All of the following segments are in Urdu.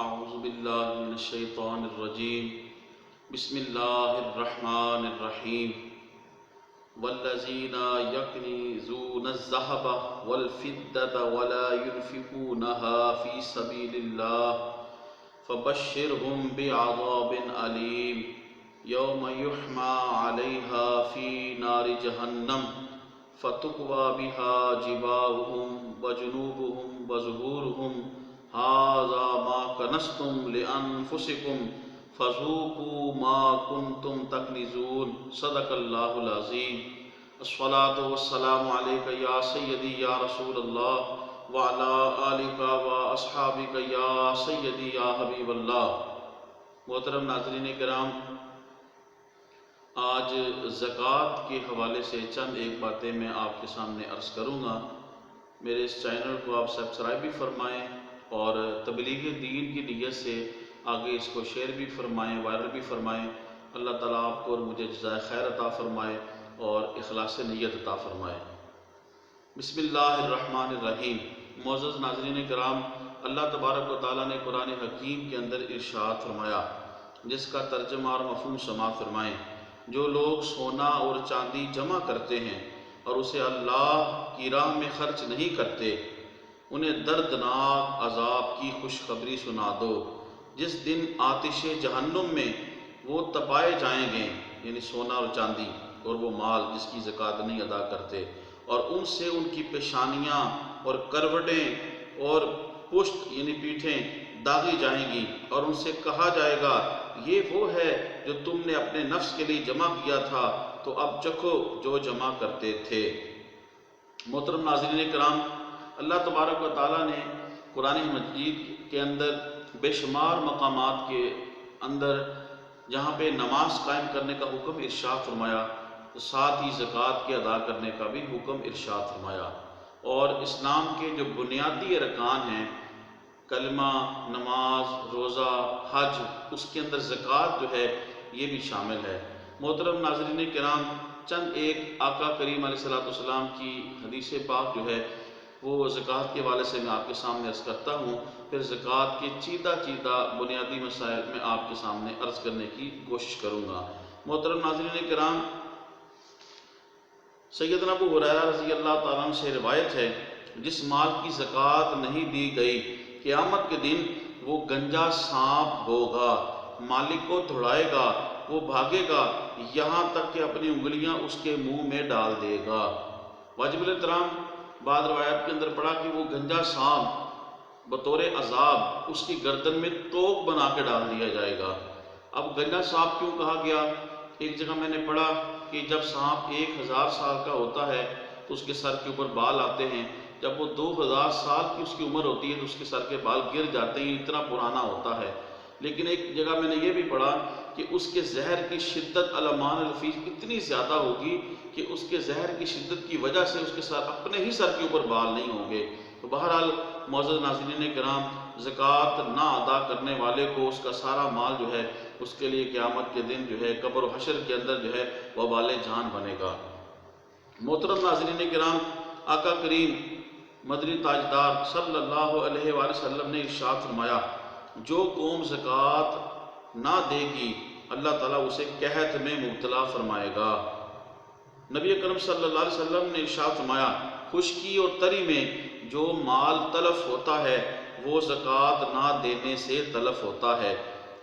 اعوذ باللہ من الشیطان الرجیم بسم اللہ الرحمن الرحیم والذین یکنزون الذہب والفضة ولا ينفقونها فی سبیل اللہ فبشرهم بعذاب علیم یوم یحمى علیہا فی نار جہنم فتکوی بها جباہهم وجنوبهم وظہورهم ھذا ما کنزتم لانفسکم فذوقوا ما کنتم تکنزون صدق اللہ العظیم۔ الصلاۃ والسلام علیک یا سیدی یا رسول اللہ وعلی آلک واصحابک یا سیدی یا حبیب اللہ۔ محترم ناظرین کرام، آج زکوٰۃ کے حوالے سے چند ایک باتیں میں آپ کے سامنے عرض کروں گا۔ میرے اس چینل کو آپ سبسکرائب بھی فرمائیں اور تبلیغ دین کی نیت سے آگے اس کو شیئر بھی فرمائیں، وائرل بھی فرمائیں۔ اللہ تعالیٰ آپ کو اور مجھے جزائے خیر عطا فرمائے اور اخلاص نیت عطا فرمائے۔ بسم اللہ الرحمن الرحیم۔ معزز ناظرین کرام، اللہ تبارک و تعالیٰ نے قرآن حکیم کے اندر ارشاد فرمایا، جس کا ترجمہ اور مفہوم سماعت فرمائیں۔ جو لوگ سونا اور چاندی جمع کرتے ہیں اور اسے اللہ کی راہ میں خرچ نہیں کرتے، انہیں دردناک عذاب کی خوشخبری سنا دو، جس دن آتش جہنم میں وہ تپائے جائیں گے، یعنی سونا اور چاندی اور وہ مال جس کی زکوٰۃ نہیں ادا کرتے، اور ان سے ان کی پیشانیاں اور کروٹیں اور پشت یعنی پیٹھیں داغی جائیں گی، اور ان سے کہا جائے گا یہ وہ ہے جو تم نے اپنے نفس کے لیے جمع کیا تھا، تو اب چکھو جو جمع کرتے تھے۔ محترم ناظرین کرام، اللہ تبارک و تعالیٰ نے قرآن مجید کے اندر بے شمار مقامات کے اندر جہاں پہ نماز قائم کرنے کا حکم ارشاد فرمایا، تو ساتھ ہی زکوٰۃ کے ادا کرنے کا بھی حکم ارشاد فرمایا۔ اور اسلام کے جو بنیادی ارکان ہیں، کلمہ، نماز، روزہ، حج، اس کے اندر زکوٰۃ جو ہے یہ بھی شامل ہے۔ محترم ناظرین کرام، چند ایک آقا کریم علیہ السلام کی حدیث پاک جو ہے وہ زکوٰۃ کے حوالے سے میں آپ کے سامنے عرض کرتا ہوں، پھر زکوٰۃ کے چیدہ بنیادی مسائل میں آپ کے سامنے عرض کرنے کی کوشش کروں گا۔ محترم ناظرین کرام، سیدنا ابو ہریرہ رضی اللہ تعالیٰ عنہ سے روایت ہے، جس مال کی زکوٰۃ نہیں دی گئی، قیامت کے دن وہ گنجا سانپ ہوگا، مالک کو دھڑائے گا، وہ بھاگے گا یہاں تک کہ اپنی انگلیاں اس کے منہ میں ڈال دے گا۔ واجب الاحترام، بعض روایات کے اندر پڑھا کہ وہ گنجا سانپ بطور عذاب اس کی گردن میں توق بنا کے ڈال دیا جائے گا۔ اب گنجا سانپ کیوں کہا گیا؟ ایک جگہ میں نے پڑھا کہ جب سانپ 1000 سال کا ہوتا ہے تو اس کے سر کے اوپر بال آتے ہیں، جب وہ 2000 سال کی اس کی عمر ہوتی ہے تو اس کے سر کے بال گر جاتے ہیں، اتنا پرانا ہوتا ہے۔ لیکن ایک جگہ میں نے یہ بھی پڑھا کہ اس کے زہر کی شدت علمان الفیل اتنی زیادہ ہوگی کہ اس کے زہر کی شدت کی وجہ سے اس کے سر اپنے ہی سر کے اوپر بال نہیں ہوں گے۔ تو بہرحال معزز ناظرین کرام، زکوٰۃ نہ ادا کرنے والے کو اس کا سارا مال جو ہے اس کے لیے قیامت کے دن جو ہے قبر و حشر کے اندر جو ہے وبال جان بنے گا۔ محترم ناظرین کرام، آقا کریم مدنی تاجدار صلی اللہ علیہ وآلہ وسلم نے ارشاد فرمایا، جو قوم زکوٰۃ نہ دے گی اللہ تعالیٰ اسے قحط میں مبتلا فرمائے گا۔ نبی اکرم صلی اللہ علیہ وسلم نے ارشاد فرمایا، خشکی اور تری میں جو مال تلف ہوتا ہے وہ زکوٰۃ نہ دینے سے تلف ہوتا ہے۔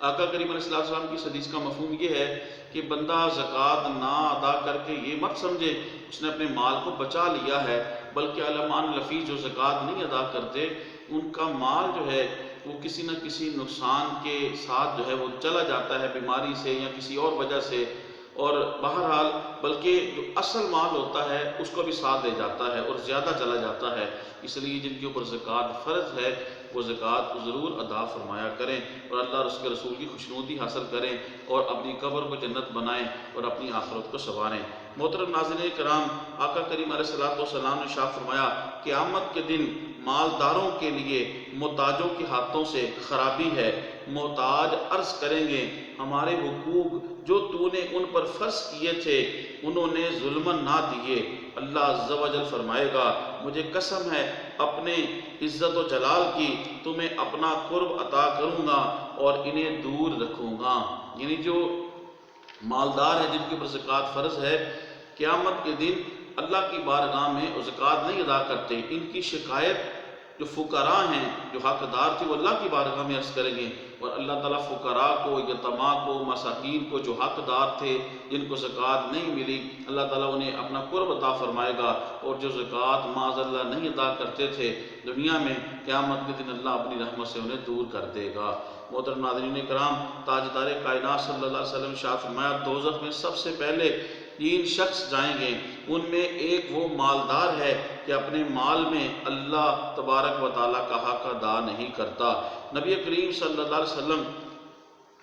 آقا کریم علیہ السلام کی اس حدیث کا مفہوم یہ ہے کہ بندہ زکوٰۃ نہ ادا کر کے یہ مت سمجھے اس نے اپنے مال کو بچا لیا ہے، بلکہ علمان لفیظ جو زکوٰۃ نہیں ادا کرتے ان کا مال جو ہے وہ کسی نہ کسی نقصان کے ساتھ جو ہے وہ چلا جاتا ہے، بیماری سے یا کسی اور وجہ سے، اور بہرحال بلکہ جو اصل مال ہوتا ہے اس کو بھی ساتھ دے جاتا ہے اور زیادہ چلا جاتا ہے۔ اس لیے جن کے اوپر زکوٰۃ فرض ہے وہ زکوٰۃ کو ضرور ادا فرمایا کریں اور اللہ اور اس کے رسول کی خوشنودی حاصل کریں اور اپنی قبر کو جنت بنائیں اور اپنی آخرت کو سنواریں۔ محترم ناظرین کرام، آقا کریم علیہ السلام نے ارشاد فرمایا، قیامت کے دن مالداروں کے لیے محتاجوں کے ہاتھوں سے خرابی ہے۔ محتاج عرض کریں گے، ہمارے حقوق جو تو نے ان پر فرض کیے تھے انہوں نے ظلماً نہ دیے۔ اللہ عز و جل فرمائے گا مجھے قسم ہے اپنے عزت و جلال کی تمہیں اپنا قرب عطا کروں گا اور انہیں دور رکھوں گا۔ یعنی جو مالدار ہیں جن کے اوپر زکوٰۃ فرض ہے، قیامت کے دن اللہ کی بارگاہ میں زکوٰۃ نہیں ادا کرتے، ان کی شکایت جو فقراء ہیں، جو حقدار تھے، وہ اللہ کی بارگاہ میں عرض کریں گے، اور اللہ تعالیٰ فقراء کو، یتیماں کو، مساکین کو، جو حقدار تھے جن کو زکوٰۃ نہیں ملی، اللہ تعالیٰ انہیں اپنا قرب عطا فرمائے گا، اور جو زکوٰۃ معاذ اللہ نہیں ادا کرتے تھے دنیا میں، قیامت کے دن اللہ اپنی رحمت سے انہیں دور کر دے گا۔ محترم ناظرین کرام، تاجدار کائنات صلی اللہ علیہ وسلم ارشاد فرمایا دوزخ میں سب سے پہلے 3 شخص جائیں گے، ان میں ایک وہ مالدار ہے کہ اپنے مال میں اللہ تبارک و تعالیٰ کا حق ادا نہیں کرتا۔ نبی کریم صلی اللہ علیہ وسلم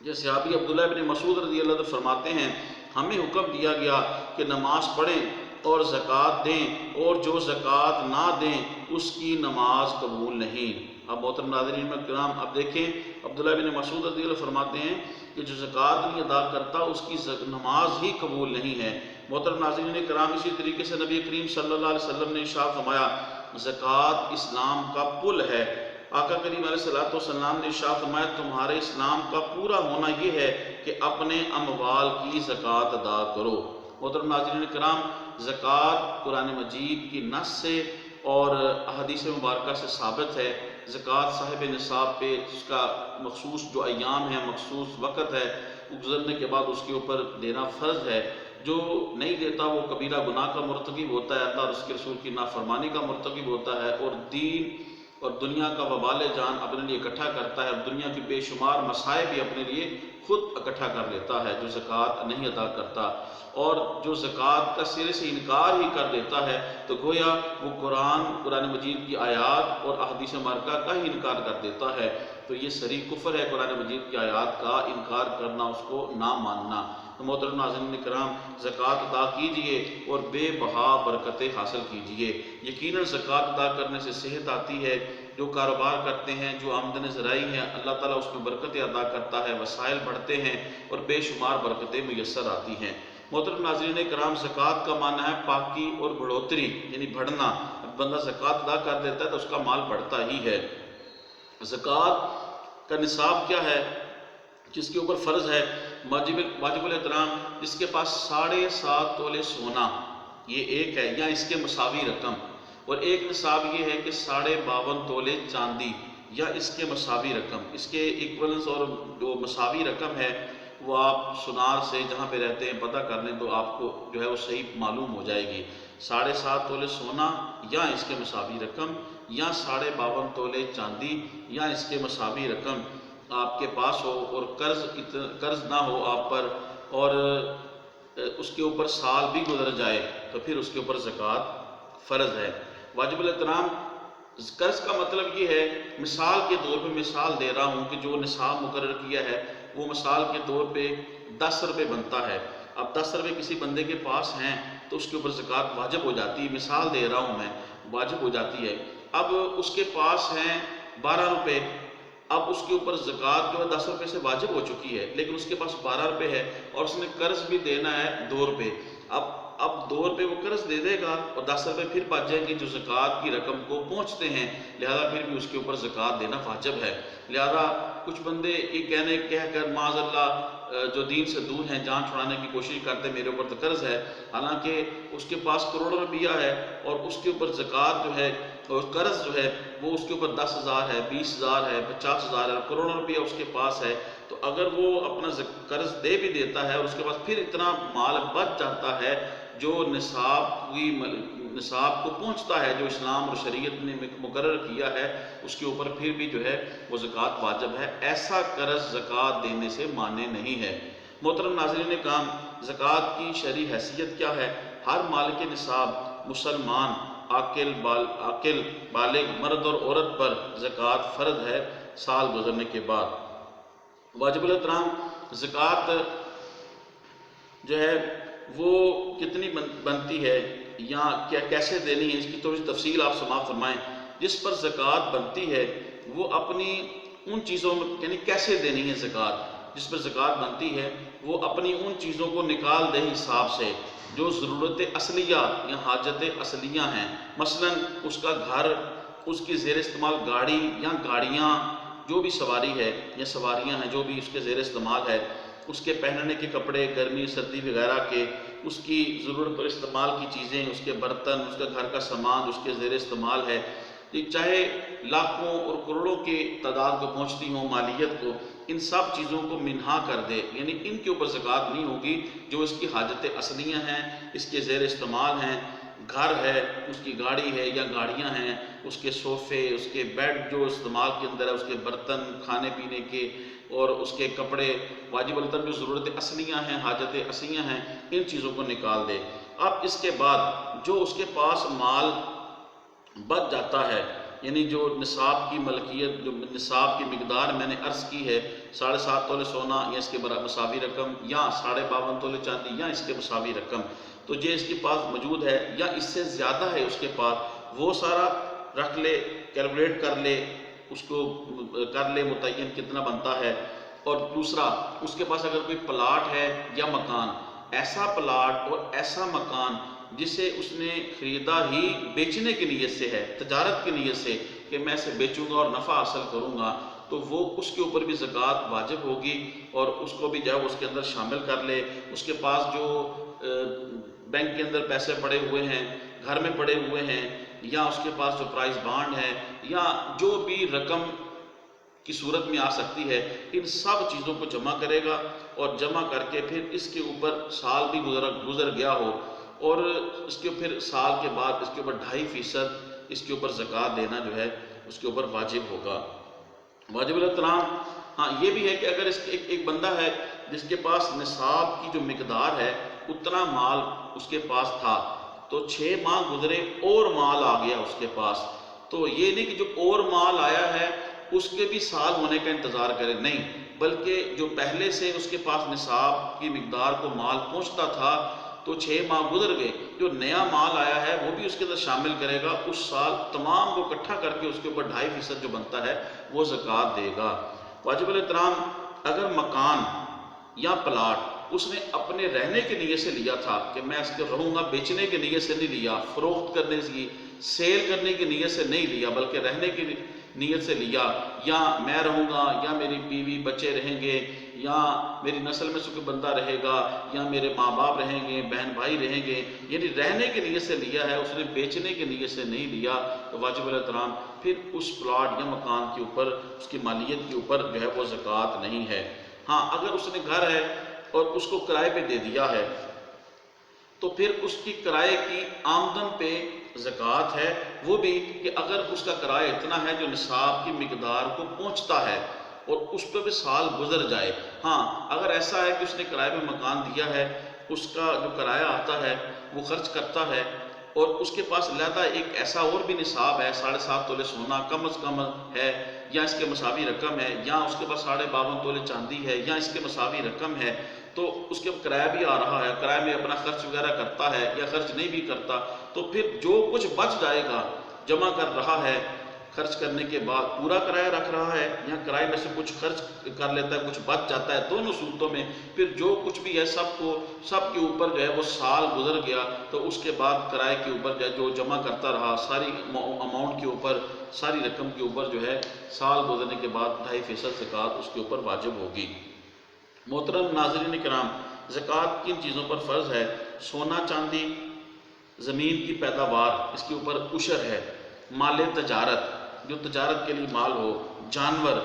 جیسے صحابی عبداللہ ابن مسعود رضی اللہ عنہ فرماتے ہیں ہمیں حکم دیا گیا کہ نماز پڑھیں اور زکوٰۃ دیں، اور جو زکوٰۃ نہ دیں اس کی نماز قبول نہیں۔ اب محترم ناظرین کرام، اب دیکھیں عبداللہ بن مسعود رضی اللہ عنہ فرماتے ہیں کہ جو زکوٰۃ نہیں ادا کرتا اس کی نماز ہی قبول نہیں ہے۔ محترم ناظرین کرام، اسی طریقے سے نبی کریم صلی اللہ علیہ وسلم نے ارشاد فرمایا زکوٰۃ اسلام کا پل ہے۔ آقا کریم علیہ السلام نے ارشاد فرمایا تمہارے اسلام کا پورا ہونا یہ ہے کہ اپنے اموال کی زکوٰۃ ادا کرو۔ محترم ناظرین کرام، زکوٰۃ قرآن مجید کی نص سے اور احادیث مبارکہ سے ثابت ہے۔ زکوٰۃ صاحب نصاب پہ اس کا مخصوص جو ایام ہے، مخصوص وقت ہے، گزرنے کے بعد اس کے اوپر دینا فرض ہے۔ جو نہیں دیتا وہ کبیرہ گناہ کا مرتکب ہوتا ہے، اللہ اور اس کے رسول کی نافرمانی کا مرتکب ہوتا ہے، اور دین اور دنیا کا وبال جان اپنے لیے اکٹھا کرتا ہے، اور دنیا کی بے شمار مسائل بھی اپنے لیے خود اکٹھا کر لیتا ہے جو زکوٰۃ نہیں ادا کرتا۔ اور جو زکوٰۃ کا سرے سے انکار ہی کر دیتا ہے تو گویا وہ قرآن مجید کی آیات اور احادیث مبارکہ کا ہی انکار کر دیتا ہے، تو یہ صریح کفر ہے قرآن مجید کی آیات کا انکار کرنا، اس کو نہ ماننا۔ تو محترم ناظرین کرام، زکوٰۃ ادا کیجئے اور بے بہا برکتیں حاصل کیجئے۔ یقیناً زکوٰۃ ادا کرنے سے صحت آتی ہے، جو کاروبار کرتے ہیں، جو آمدن ذرائع ہیں، اللہ تعالیٰ اس میں برکتیں عطا کرتا ہے، وسائل بڑھتے ہیں اور بے شمار برکتیں میسر آتی ہیں۔ محترم ناظرین کرام، زکوٰۃ کا معنی ہے پاکی اور بڑھوتری، یعنی بڑھنا۔ بندہ زکوٰۃ ادا کر دیتا ہے تو اس کا مال بڑھتا ہی ہے۔ زکوٰۃ کا نصاب کیا ہے؟ جس کے اوپر فرض ہے واجب الاحترام، جس کے پاس 7.5 تولے سونا، یہ ایک ہے، یا اس کے مساوی رقم، اور ایک نصاب یہ ہے کہ 52.5 تولے چاندی یا اس کے مساوی رقم۔ اس کے ایکولنس اور جو مساوی رقم ہے وہ آپ سنار سے جہاں پہ رہتے ہیں پتہ کر لیں تو آپ کو جو ہے وہ صحیح معلوم ہو جائے گی۔ 7.5 تولے سونا یا اس کے مساوی رقم، یا 52.5 تولے چاندی یا اس کے مساوی رقم آپ کے پاس ہو، اور قرض نہ ہو آپ پر، اور اس کے اوپر سال بھی گزر جائے تو پھر اس کے اوپر زکوٰۃ فرض ہے۔ واجب الاحترام قرض کا مطلب یہ ہے، مثال کے طور پہ مثال دے رہا ہوں کہ جو نصاب مقرر کیا ہے وہ مثال کے طور پہ 10 روپے بنتا ہے۔ اب 10 روپے کسی بندے کے پاس ہیں تو اس کے اوپر زکوٰۃ واجب ہو جاتی ہے، مثال دے رہا ہوں میں، واجب ہو جاتی ہے۔ اب اس کے پاس ہیں 12 روپے، اب اس کے اوپر زکوٰۃ جو ہے 10 روپے سے واجب ہو چکی ہے، لیکن اس کے پاس 12 روپے ہے اور اس نے قرض بھی دینا ہے 2 روپے۔ اب 2 روپے وہ قرض دے دے گا اور 10 روپے پھر بچ جائیں گے جو زکوٰۃ کی رقم کو پہنچتے ہیں، لہذا پھر بھی اس کے اوپر زکوٰۃ دینا واجب ہے۔ لہذا کچھ بندے یہ کہہ کر معاذ اللہ جو دین سے دور ہیں، جان چھڑانے کی کوشش کرتے میرے اوپر تو قرض ہے، حالانکہ اس کے پاس کروڑوں روپیہ ہے اور اس کے اوپر زکوٰۃ جو ہے اور قرض جو ہے وہ اس کے اوپر 10,000 ہے، 20,000 ہے، 50,000 ہے، کروڑوں روپیہ اس کے پاس ہے، تو اگر وہ اپنا قرض دے بھی دیتا ہے اور اس کے پاس پھر اتنا مال بچ جاتا ہے جو نصاب کو پہنچتا ہے، جو اسلام اور شریعت نے مقرر کیا ہے، اس کے اوپر پھر بھی جو ہے وہ زکوٰۃ واجب ہے۔ ایسا قرض زکوٰۃ دینے سے مانے نہیں ہے۔ محترم ناظرین کرام، زکوٰۃ کی شرعی حیثیت کیا ہے؟ ہر مالک نصاب مسلمان عاقل بالغ مرد اور عورت پر زکوٰۃ فرض ہے سال گزرنے کے بعد۔ واجب الاحترام زکوٰۃ جو ہے وہ کتنی بنتی ہے یا کیسے دینی ہے، اس کی تھوڑی تفصیل آپ سماعت فرمائیں۔ جس پر زکوٰۃ بنتی ہے وہ اپنی ان چیزوں میں، یعنی کیسے دینی ہے زکوٰۃ، جس پر زکوٰۃ بنتی ہے وہ اپنی ان چیزوں کو نکال دے حساب سے جو ضرورت اصلیہ یا حاجت اصلیہ ہیں، مثلا اس کا گھر، اس کی زیر استعمال گاڑی یا گاڑیاں، جو بھی سواری ہے یا سواریاں ہیں جو بھی اس کے زیر استعمال ہے، اس کے پہننے کے کپڑے، گرمی سردی وغیرہ کے، اس کی ضرورت اور استعمال کی چیزیں، اس کے برتن، اس کا گھر کا سامان اس کے زیر استعمال ہے، یہ چاہے لاکھوں اور کروڑوں کی تعداد کو پہنچتی ہوں مالیت کو، ان سب چیزوں کو منہا کر دے، یعنی ان کے اوپر زکوٰۃ نہیں ہوگی جو اس کی حاجت اصلیہ ہیں، اس کے زیر استعمال ہیں، گھر ہے، اس کی گاڑی ہے یا گاڑیاں ہیں، اس کے صوفے، اس کے بیڈ جو استعمال کے اندر ہے، اس کے برتن کھانے پینے کے، اور اس کے کپڑے، واجب الطن جو ضرورت اصلیہ ہیں، حاجت اصلیہ ہیں، ان چیزوں کو نکال دے۔ اب اس کے بعد جو اس کے پاس مال بچ جاتا ہے، یعنی جو نصاب کی ملکیت، جو نصاب کی مقدار میں نے عرض کی ہے، 7.5 تولے سونا یا اس کے مساوی رقم، یا 52.5 تولے چاندی یا اس کے مساوی رقم، تو یہ اس کے پاس موجود ہے یا اس سے زیادہ ہے اس کے پاس، وہ سارا رکھ لے، کیلکولیٹ کر لے، اس کو کر لے متعین کتنا بنتا ہے۔ اور دوسرا، اس کے پاس اگر کوئی پلاٹ ہے یا مکان، ایسا پلاٹ اور ایسا مکان جسے اس نے خریدا ہی بیچنے کی نیت سے ہے، تجارت کی نیت سے کہ میں اسے بیچوں گا اور نفع حاصل کروں گا، تو وہ اس کے اوپر بھی زکوٰۃ واجب ہوگی، اور اس کو بھی جو ہے اس کے اندر شامل کر لے۔ اس کے پاس جو بینک کے اندر پیسے پڑے ہوئے ہیں، گھر میں پڑے ہوئے ہیں، یا اس کے پاس جو پرائز بانڈ ہے، یا جو بھی رقم کی صورت میں آ سکتی ہے، ان سب چیزوں کو جمع کرے گا، اور جمع کر کے پھر اس کے اوپر سال بھی گزر گیا ہو، اور اس کے پھر سال کے بعد اس کے اوپر 2.5% اس کے اوپر زکوٰۃ دینا جو ہے اس کے اوپر واجب ہوگا۔ واجب الاحترام، ہاں یہ بھی ہے کہ اگر اس ایک بندہ ہے جس کے پاس نصاب کی جو مقدار ہے اتنا مال اس کے پاس تھا، تو 6 ماہ گزرے اور مال آ گیا اس کے پاس، تو یہ نہیں کہ جو اور مال آیا ہے اس کے بھی سال ہونے کا انتظار کرے، نہیں، بلکہ جو پہلے سے اس کے پاس نصاب کی مقدار کو مال پہنچتا تھا تو 6 ماہ گزر گئے، جو نیا مال آیا ہے وہ بھی اس کے اندر شامل کرے گا، اس سال تمام کو اکٹھا کر کے اس کے اوپر 2.5% جو بنتا ہے وہ زکوٰۃ دے گا۔ واجب الاحترام، اگر مکان یا پلاٹ اس نے اپنے رہنے کی نیت سے لیا تھا کہ میں اس کے رہوں گا، بیچنے کی نیت سے نہیں لیا، فروخت کرنے کی، سیل کرنے کی نیت سے نہیں لیا، بلکہ رہنے کی نیت سے لیا، یا میں رہوں گا، یا میری بیوی بچے رہیں گے، یا میری نسل میں سے کوئی بندہ رہے گا، یا میرے ماں باپ رہیں گے، بہن بھائی رہیں گے، یعنی رہنے کی نیت سے لیا ہے، اس نے بیچنے کی نیت سے نہیں لیا، تو واجب الاحترام پھر اس پلاٹ یا مکان کے اوپر، اس کی مالیت کے اوپر جو ہے وہ زکوٰۃ نہیں ہے۔ ہاں اگر اس نے گھر ہے اور اس کو کرائے پہ دے دیا ہے تو پھر اس کی کرائے کی آمدن پہ زکوٰۃ ہے، وہ بھی کہ اگر اس کا کرایہ اتنا ہے جو نصاب کی مقدار کو پہنچتا ہے اور اس پہ بھی سال گزر جائے۔ ہاں اگر ایسا ہے کہ اس نے کرائے پہ مکان دیا ہے، اس کا جو کرایہ آتا ہے وہ خرچ کرتا ہے، اور اس کے پاس علیحدہ ایک ایسا اور بھی نصاب ہے، 7.5 تولے سونا کم از کم ہے، یا اس کے مساوی رقم ہے، یا اس کے پاس 52.5 تولے چاندی ہے، یا اس کے مساوی رقم ہے، تو اس کے کرایہ بھی آ رہا ہے، کرایہ میں اپنا خرچ وغیرہ کرتا ہے یا خرچ نہیں بھی کرتا، تو پھر جو کچھ بچ جائے گا جمع کر رہا ہے، خرچ کرنے کے بعد پورا کرایہ رکھ رہا ہے، یا کرایہ میں سے کچھ خرچ کر لیتا ہے، کچھ بچ جاتا ہے، دونوں صورتوں میں پھر جو کچھ بھی ہے سب کے اوپر جو ہے وہ سال گزر گیا، تو اس کے بعد کرایہ کے اوپر جو جمع کرتا رہا ساری اماؤنٹ کے اوپر، ساری رقم کے اوپر جو ہے سال گزرنے کے بعد 2.5% زکوٰۃ اس کے اوپر واجب ہوگی۔ محترم ناظرین کرام، زکوٰۃ کن چیزوں پر فرض ہے؟ سونا چاندی، زمین کی پیداوار، اس کے اوپر عشر ہے، مال تجارت، جو تجارت کے لیے مال ہو، جانور،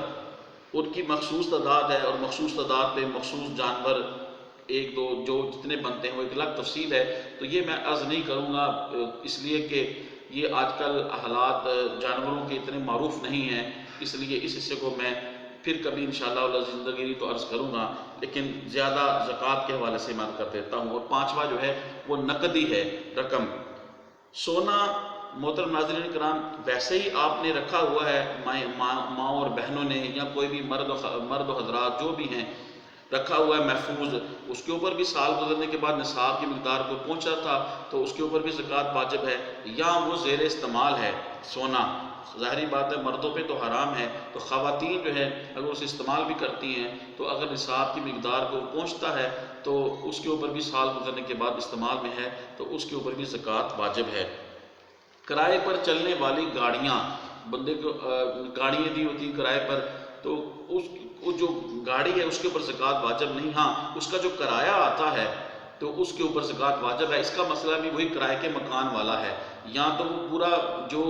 ان کی مخصوص تعداد ہے، اور مخصوص تعداد پہ مخصوص جانور 1 2 جو جتنے بنتے ہیں وہ ایک الگ تفصیل ہے، تو یہ میں عرض نہیں کروں گا، اس لیے کہ یہ آج کل حالات جانوروں کے اتنے معروف نہیں ہیں، اس لیے اس حصے کو میں پھر کبھی انشاءاللہ العزیز زندگی تو عرض کروں گا، لیکن زیادہ زکوٰۃ کے حوالے سے میں کر دیتا ہوں۔ اور 5واں جو ہے وہ نقدی ہے، رقم۔ سونا محترم ناظرین کرام ویسے ہی آپ نے رکھا ہوا ہے، ماں اور بہنوں نے، یا کوئی بھی مرد و حضرات جو بھی ہیں رکھا ہوا ہے محفوظ، اس کے اوپر بھی سال گزرنے کے بعد نصاب کی مقدار کو پہنچا تھا تو اس کے اوپر بھی زکوٰۃ واجب ہے، یا وہ زیر استعمال ہے سونا، ظاہری بات ہے مردوں پہ تو حرام ہے، تو خواتین جو ہے اگر اسے استعمال بھی کرتی ہیں تو اگر نصاب کی مقدار کو پہنچتا ہے تو اس کے اوپر بھی سال گزرنے کے بعد استعمال میں ہے تو اس کے اوپر بھی زکوٰۃ واجب ہے۔ کرائے پر چلنے والی گاڑیاں، بندے کو گاڑیاں دی ہوتی ہیں کرائے پر، تو وہ جو گاڑی ہے اس کے اوپر زکوٰۃ واجب نہیں، ہاں اس کا جو کرایہ آتا ہے تو اس کے اوپر زکوٰۃ واجب ہے۔ اس کا مسئلہ بھی وہی کرائے کے مکان والا ہے، یا تو وہ پورا جو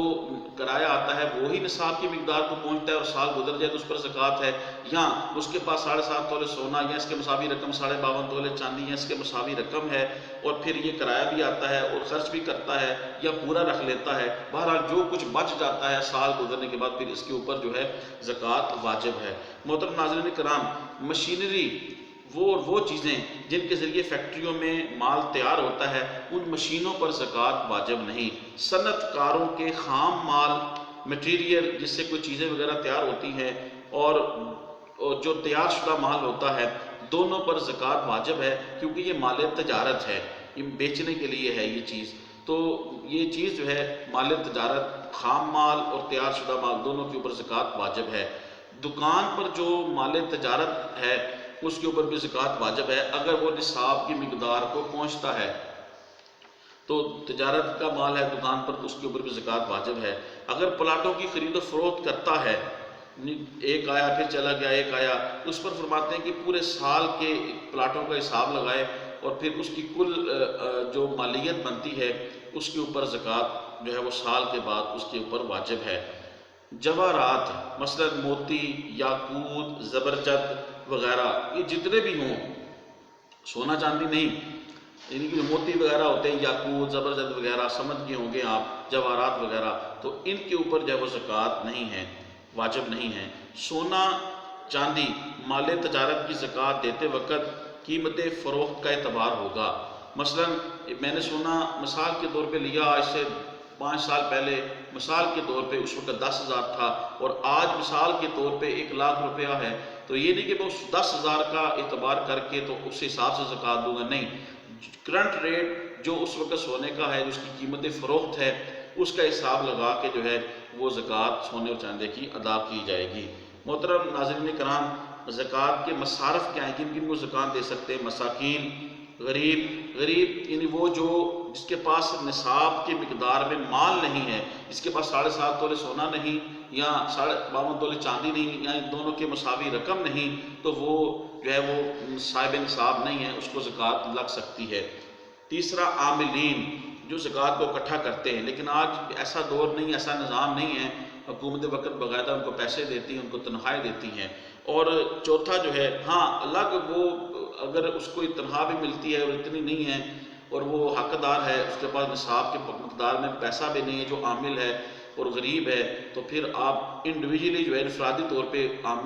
کرایہ آتا ہے وہی نصاب کی مقدار کو پہنچتا ہے اور سال گزر جائے تو اس پر زکوٰۃ ہے، یا اس کے پاس 7.5 تولے سونا یا اس کے مساوی رقم 52.5 تولے چاندی یا اس کے مساوی رقم ہے، اور پھر یہ کرایہ بھی آتا ہے اور خرچ بھی کرتا ہے یا پورا رکھ لیتا ہے، بہرحال جو کچھ بچ جاتا ہے سال گزرنے کے بعد پھر اس کے اوپر جو ہے زکوٰۃ واجب ہے۔ محترم ناظرین کرام، مشینری وہ چیزیں جن کے ذریعے فیکٹریوں میں مال تیار ہوتا ہے ان مشینوں پر زکوٰۃ واجب نہیں۔ صنعت کاروں کے خام مال مٹیریل جس سے کوئی چیزیں وغیرہ تیار ہوتی ہیں اور جو تیار شدہ مال ہوتا ہے دونوں پر زکوٰۃ واجب ہے، کیونکہ یہ مال تجارت ہے، یہ بیچنے کے لیے ہے یہ چیز، تو یہ چیز جو ہے مال تجارت، خام مال اور تیار شدہ مال دونوں کے اوپر زکوٰۃ واجب ہے۔ دکان پر جو مال تجارت ہے اس کے اوپر بھی زکوٰۃ واجب ہے اگر وہ نصاب کی مقدار کو پہنچتا ہے، تو تجارت کا مال ہے دکان پر تو اس کے اوپر بھی زکوٰۃ واجب ہے۔ اگر پلاٹوں کی خرید و فروخت کرتا ہے، ایک آیا پھر چلا گیا، ایک آیا، اس پر فرماتے ہیں کہ پورے سال کے پلاٹوں کا حساب لگائے اور پھر اس کی کل جو مالیت بنتی ہے اس کے اوپر زکوٰۃ جو ہے وہ سال کے بعد اس کے اوپر واجب ہے۔ جواہرات مثلا موتی، یاقوت، زبرجد وغیرہ یہ جتنے بھی ہوں، سونا چاندی نہیں، یعنی کہ موتی وغیرہ ہوتے ہیں، یاقوت، زبرجد وغیرہ سمجھ گئے ہوں گے آپ، جواہرات وغیرہ، تو ان کے اوپر جو ہے وہ زکوٰۃ نہیں ہے، واجب نہیں ہے۔ سونا چاندی مال تجارت کی زکوٰۃ دیتے وقت قیمت فروخت کا اعتبار ہوگا۔ مثلا میں نے سونا مثال کے طور پہ لیا آج سے 5 سال پہلے، مثال کے طور پہ اس وقت 10,000 تھا اور آج مثال کے طور پہ 1,00,000 روپیہ ہے، تو یہ نہیں کہ میں اس 10,000 کا اعتبار کر کے تو اس حساب سے زکوٰۃ دوں گا، نہیں، کرنٹ ریٹ جو اس وقت سونے کا ہے، جو اس کی قیمت فروخت ہے، اس کا حساب لگا کے جو ہے وہ زکوٰۃ سونے اور چاندی کی ادا کی جائے گی۔ محترم ناظرین کرام، زکوٰۃ کے مصارف کیا ہیں، کن کن کو زکوٰۃ دے سکتے ہیں؟ مساکین، غریب یعنی وہ جو جس کے پاس نصاب کی مقدار میں مال نہیں ہے، جس کے پاس 7.5 تولے سونا نہیں یا 52 تولے چاندی نہیں یا ان دونوں کے مساوی رقم نہیں، تو وہ جو ہے وہ صاحب نصاب نہیں ہے، اس کو زکوٰۃ لگ سکتی ہے۔ تیسرا، عاملین جو زکوٰۃ کو اکٹھا کرتے ہیں، لیکن آج ایسا دور نہیں، ایسا نظام نہیں ہے، حکومت وقت باقاعدہ ان کو پیسے دیتی ہیں، ان کو تنخواہیں دیتی ہیں۔ اور چوتھا جو ہے، ہاں الگ وہ اگر اس کو تنخواہ بھی ملتی ہے اور اتنی نہیں ہے اور وہ حقدار ہے، اس کے پاس نصاب کے مقدار میں پیسہ بھی نہیں ہے، جو عامل ہے اور غریب ہے، تو پھر آپ انڈیویجولی جو ہے انفرادی طور پہ عامل